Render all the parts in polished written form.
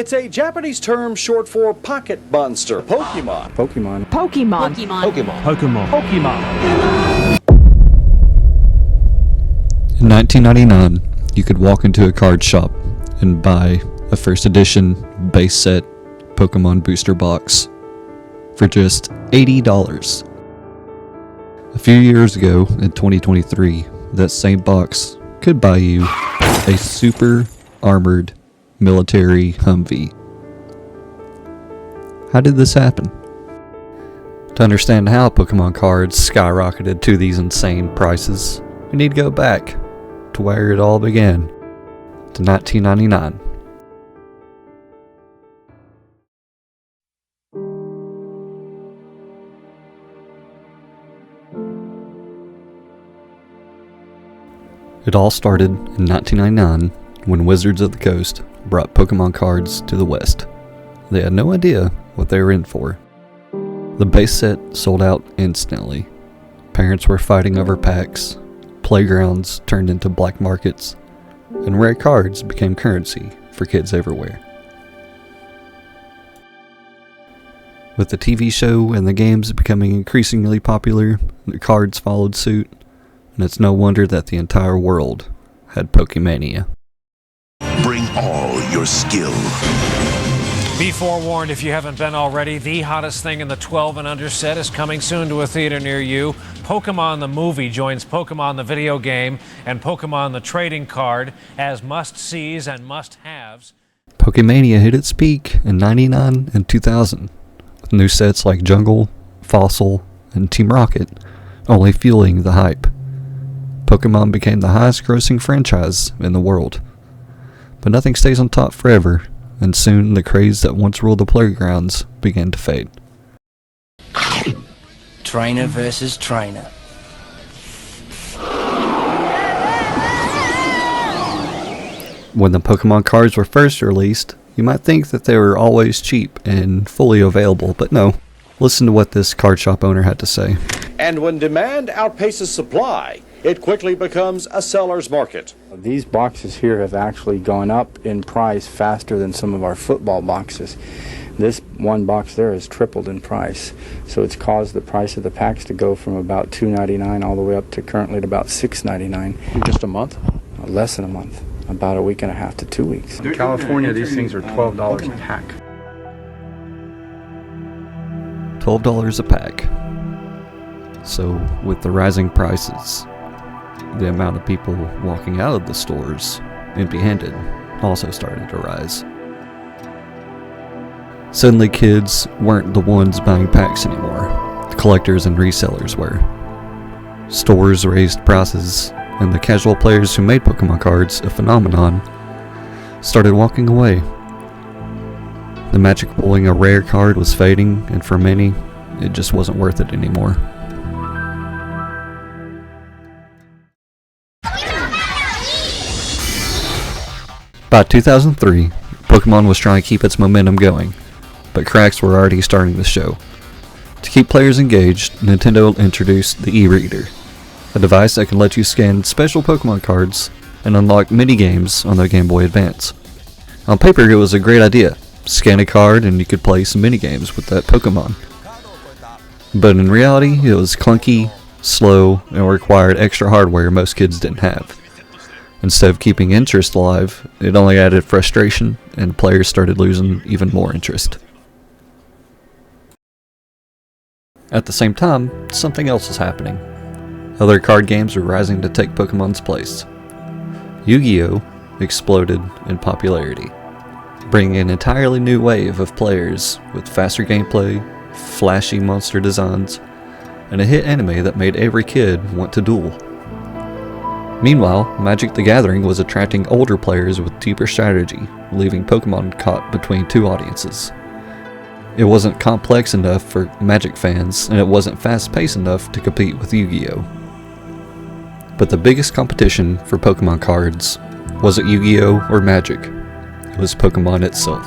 It's a Japanese term short for pocket monster. Pokémon. Pokémon. Pokémon. Pokémon. Pokémon. Pokémon. In 1999, you could walk into a card shop and buy a first edition base set Pokemon booster box for just $80. A few years ago, in 2023, that same box could buy you a super armored military Humvee. How did this happen? To understand how Pokemon cards skyrocketed to these insane prices, we need to go back to where it all began, to 1999. It all started in 1999 when Wizards of the Coast brought Pokemon cards to the West. They had no idea what they were in for. The base set sold out instantly. Parents were fighting over packs, playgrounds turned into black markets, and rare cards became currency for kids everywhere. With the TV show and the games becoming increasingly popular, the cards followed suit, and it's no wonder that the entire world had Pokemania. Bring all your skill. Be forewarned if you haven't been already, the hottest thing in the 12 and under set is coming soon to a theater near you. Pokemon the movie joins Pokemon the video game and Pokemon the trading card as must-sees and must-haves. Pokemania hit its peak in 99 and 2000, with new sets like Jungle, Fossil, and Team Rocket only fueling the hype. Pokemon became the highest grossing franchise in the world. But nothing stays on top forever, and soon the craze that once ruled the playgrounds began to fade. Trainer versus trainer. When the Pokemon cards were first released, you might think that they were always cheap and fully available, but no. Listen to what this card shop owner had to say. And when demand outpaces supply, it quickly becomes a seller's market. These boxes here have actually gone up in price faster than some of our football boxes. This one box there has tripled in price, so it's caused the price of the packs to go from about $2.99 all the way up to currently at about $6.99. In just a month? Less than a month, about a week and a half to 2 weeks. In California, these things are $12 a pack. $12 a pack. So, with the rising prices, the amount of people walking out of the stores empty-handed also started to rise. Suddenly kids weren't the ones buying packs anymore. The collectors and resellers were. Stores raised prices, and the casual players who made Pokemon cards a phenomenon started walking away. The magic of pulling a rare card was fading, and for many, it just wasn't worth it anymore. By 2003, Pokemon was trying to keep its momentum going, but cracks were already starting to show. To keep players engaged, Nintendo introduced the e-reader, a device that can let you scan special Pokemon cards and unlock mini-games on the Game Boy Advance. On paper, it was a great idea. Scan a card and you could play some mini-games with that Pokemon. But in reality, it was clunky, slow, and required extra hardware most kids didn't have. Instead of keeping interest alive, it only added frustration, and players started losing even more interest. At the same time, something else was happening. Other card games were rising to take Pokemon's place. Yu-Gi-Oh! Exploded in popularity, bringing an entirely new wave of players with faster gameplay, flashy monster designs, and a hit anime that made every kid want to duel. Meanwhile, Magic the Gathering was attracting older players with deeper strategy, leaving Pokemon caught between two audiences. It wasn't complex enough for Magic fans, and it wasn't fast-paced enough to compete with Yu-Gi-Oh! But the biggest competition for Pokemon cards wasn't Yu-Gi-Oh! Or Magic. It was Pokemon itself.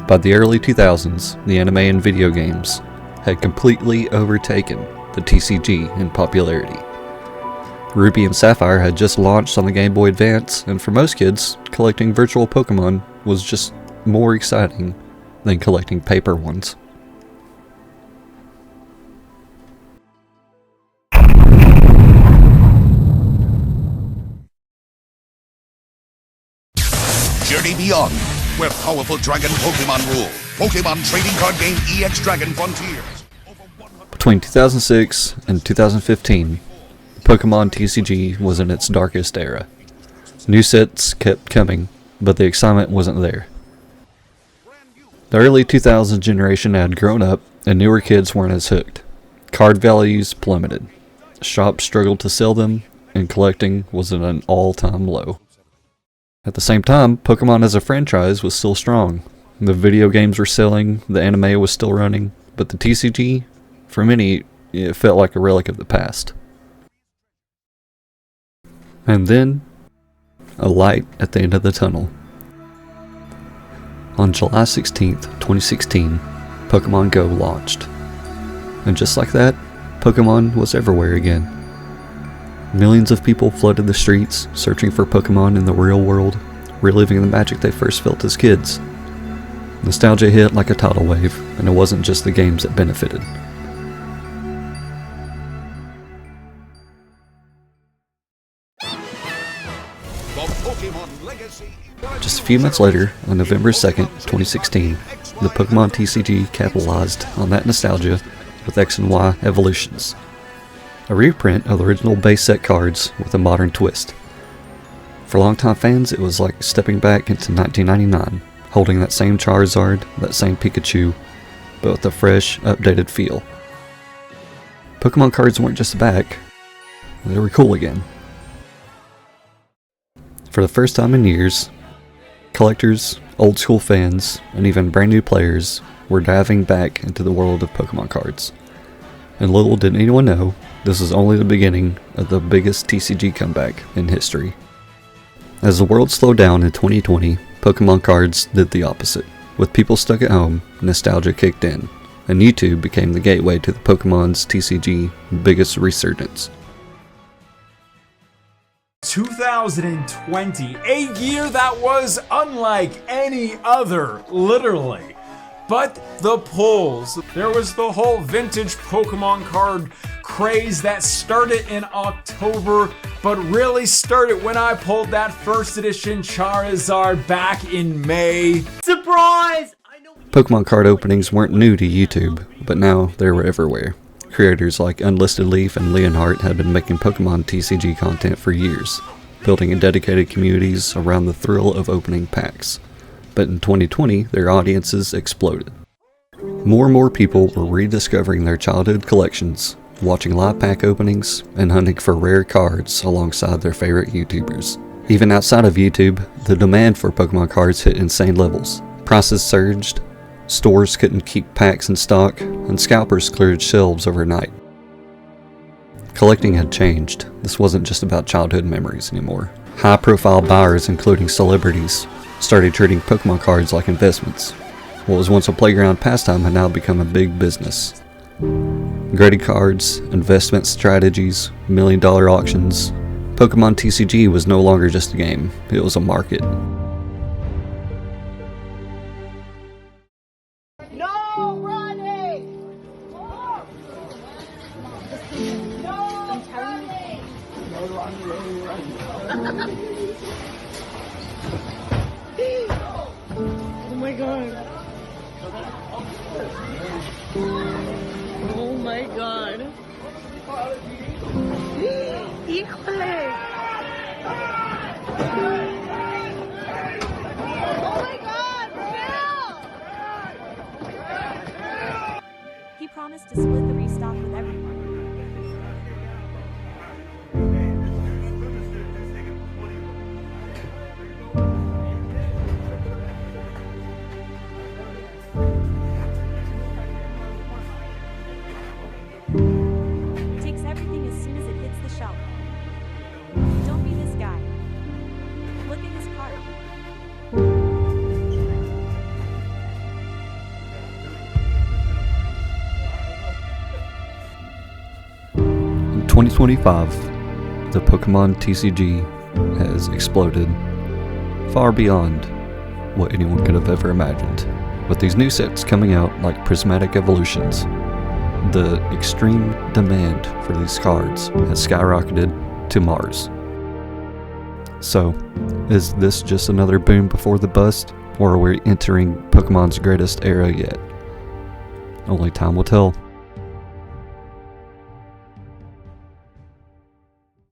By the early 2000s, the anime and video games had completely overtaken the TCG in popularity. Ruby and Sapphire had just launched on the Game Boy Advance, and for most kids, collecting virtual Pokemon was just more exciting than collecting paper ones. Journey beyond, where powerful dragon Pokémon rule. Pokémon trading card game EX Dragon Frontiers. Between 2006 and 2015, Pokémon TCG was in its darkest era. New sets kept coming, but the excitement wasn't there. The early 2000s generation had grown up, and newer kids weren't as hooked. Card values plummeted. Shops struggled to sell them, and collecting was at an all-time low. At the same time, Pokémon as a franchise was still strong. The video games were selling, the anime was still running, but the TCG, for many, it felt like a relic of the past. And then, a light at the end of the tunnel. On July 16th, 2016, Pokémon Go launched. And just like that, Pokémon was everywhere again. Millions of people flooded the streets, searching for Pokémon in the real world, reliving the magic they first felt as kids. Nostalgia hit like a tidal wave, and it wasn't just the games that benefited. Just a few months later, on November 2nd, 2016, the Pokémon TCG capitalized on that nostalgia with X and Y Evolutions, a reprint of the original base set cards with a modern twist. For longtime fans, it was like stepping back into 1999, holding that same Charizard, that same Pikachu, but with a fresh, updated feel. Pokémon cards weren't just back, they were cool again. For the first time in years, collectors, old school fans, and even brand new players were diving back into the world of Pokémon cards. And little did anyone know, this was only the beginning of the biggest TCG comeback in history. As the world slowed down in 2020, Pokémon cards did the opposite. With people stuck at home, nostalgia kicked in, and YouTube became the gateway to the Pokémon's TCG biggest resurgence. 2020, a year that was unlike any other, literally. But the pulls, there was the whole vintage Pokemon card craze that started in October, but really started when I pulled that first edition Charizard back in May. Surprise! Pokemon card openings weren't new to YouTube, but now they were everywhere. Creators like Unlisted Leaf and Leonhardt had been making Pokemon TCG content for years, building dedicated communities around the thrill of opening packs. But in 2020, their audiences exploded. More and more people were rediscovering their childhood collections, watching live pack openings, and hunting for rare cards alongside their favorite YouTubers. Even outside of YouTube, the demand for Pokemon cards hit insane levels. Prices surged, stores couldn't keep packs in stock, and scalpers cleared shelves overnight. Collecting had changed. This wasn't just about childhood memories anymore. High-profile buyers, including celebrities, started treating Pokemon cards like investments. What was once a playground pastime had now become a big business. Graded cards, investment strategies, million-dollar auctions. Pokemon TCG was no longer just a game, it was a market. No running! No running! Oh my god. Oh my god. Híjole. Oh my god, Bill! He promised to split the restock with everyone. Takes everything as soon as it hits the shelf. Don't be this guy. Look at his card. In 2025, the Pokemon TCG has exploded far beyond what anyone could have ever imagined. With these new sets coming out like Prismatic Evolutions, the extreme demand for these cards has skyrocketed to Mars. So, is this just another boom before the bust, or are we entering Pokemon's greatest era yet? Only time will tell.